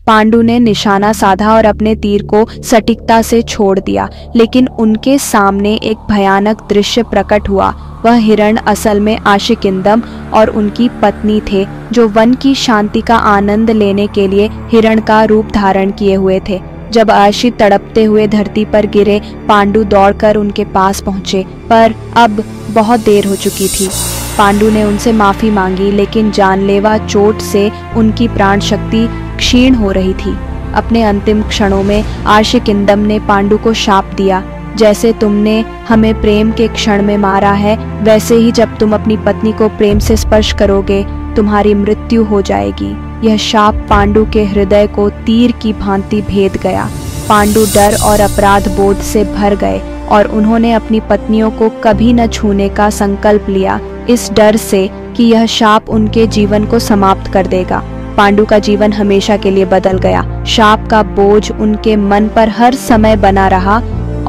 पांडु ने निशाना साधा और अपने तीर को सटीकता से छोड़ दिया, लेकिन उनके सामने एक भयानक दृश्य प्रकट हुआ। वह हिरण असल में आशिकिंदम और उनकी पत्नी थे, जो वन की शांति का आनंद लेने के लिए हिरण का रूप धारण किए हुए थे। जब आशी तड़पते हुए धरती पर गिरे, पांडु दौड़कर उनके पास पहुंचे, पर अब बहुत देर हो चुकी थी। पांडु ने उनसे माफी मांगी, लेकिन जानलेवा चोट से उनकी प्राण शक्ति क्षीण हो रही थी। अपने अंतिम क्षणों में आशिकिंदम ने पांडु को शाप दिया, जैसे तुमने हमें प्रेम के क्षण में मारा है, वैसे ही जब तुम अपनी पत्नी को प्रेम से स्पर्श करोगे, तुम्हारी मृत्यु हो जाएगी। यह शाप पांडु के हृदय को तीर की भांति भेद गया। पांडु डर और अपराध बोध से भर गए और उन्होंने अपनी पत्नियों को कभी न छूने का संकल्प लिया, इस डर से कि यह शाप उनके जीवन को समाप्त कर देगा। पांडु का जीवन हमेशा के लिए बदल गया। शाप का बोझ उनके मन पर हर समय बना रहा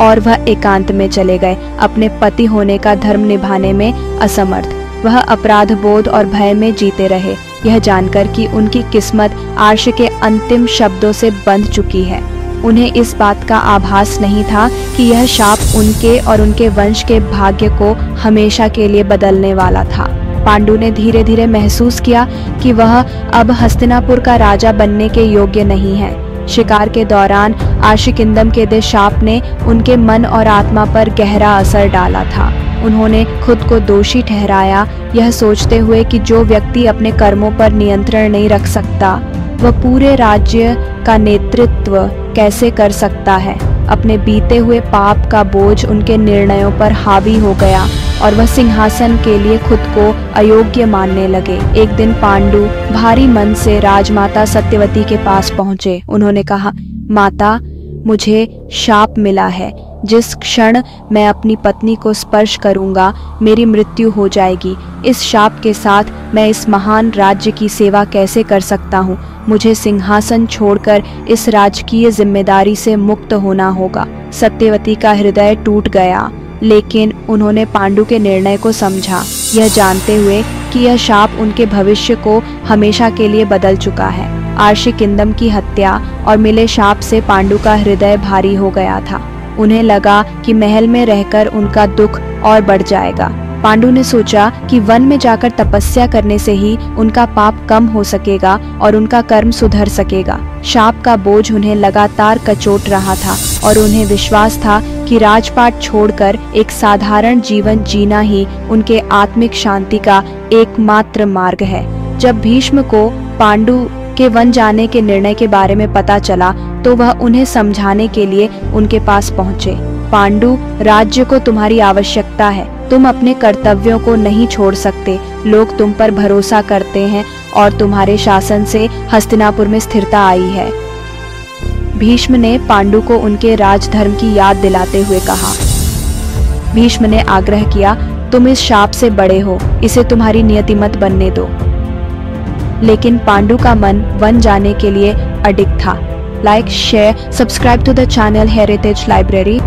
और वह एकांत में चले गए, अपने पति होने का धर्म निभाने में असमर्थ। वह अपराध बोध और भय में जीते रहे, यह जानकर कि उनकी किस्मत आर्ष के अंतिम शब्दों से बंध चुकी है। उन्हें इस बात का आभास नहीं था कि यह शाप उनके और उनके वंश के भाग्य को हमेशा के लिए बदलने वाला था। पांडु ने धीरे धीरे महसूस किया कि वह अब हस्तिनापुर का राजा बनने के योग्य नहीं है। शिकार के दौरान आशिकिंदम के दे शाप ने उनके मन और आत्मा पर गहरा असर डाला था। उन्होंने खुद को दोषी ठहराया, यह सोचते हुए कि जो व्यक्ति अपने कर्मों पर नियंत्रण नहीं रख सकता, वह पूरे राज्य का नेतृत्व कैसे कर सकता है। अपने बीते हुए पाप का बोझ उनके निर्णयों पर हावी हो गया और वह सिंहासन के लिए खुद को अयोग्य मानने लगे। एक दिन पांडु भारी मन से राजमाता सत्यवती के पास पहुंचे। उन्होंने कहा, माता, मुझे शाप मिला है। जिस क्षण मैं अपनी पत्नी को स्पर्श करूंगा, मेरी मृत्यु हो जाएगी। इस शाप के साथ मैं इस महान राज्य की सेवा कैसे कर सकता हूँ? मुझे सिंहासन छोड़कर इस राजकीय जिम्मेदारी से मुक्त होना होगा। सत्यवती का हृदय टूट गया, लेकिन उन्होंने पांडु के निर्णय को समझा, यह जानते हुए कि यह शाप उनके भविष्य को हमेशा के लिए बदल चुका है। आशिकिंदम की हत्या और मिले शाप से पांडु का हृदय भारी हो गया था। उन्हें लगा कि महल में रहकर उनका दुख और बढ़ जाएगा। पांडु ने सोचा कि वन में जाकर तपस्या करने से ही उनका पाप कम हो सकेगा और उनका कर्म सुधर सकेगा। शाप का बोझ उन्हें लगातार कचोट रहा था और उन्हें विश्वास था कि राजपाट छोड़कर एक साधारण जीवन जीना ही उनके आत्मिक शांति का एकमात्र मार्ग है। जब भीष्म को पांडु के वन जाने के निर्णय के बारे में पता चला, तो वह उन्हें समझाने के लिए उनके पास पहुंचे। पांडु, राज्य को तुम्हारी आवश्यकता है। तुम अपने कर्तव्यों को नहीं छोड़ सकते। लोग तुम पर भरोसा करते हैं और तुम्हारे शासन से हस्तिनापुर में स्थिरता आई है। भीष्म ने पांडु को उनके राजधर्म की याद दिलाते हुए कहा। भीष्म ने आग्रह किया, तुम इस शाप से बड़े हो, इसे तुम्हारी नियति मत बनने दो। लेकिन पांडु का मन वन जाने के लिए अडिग था। Like, share, subscribe to the channel heritage library.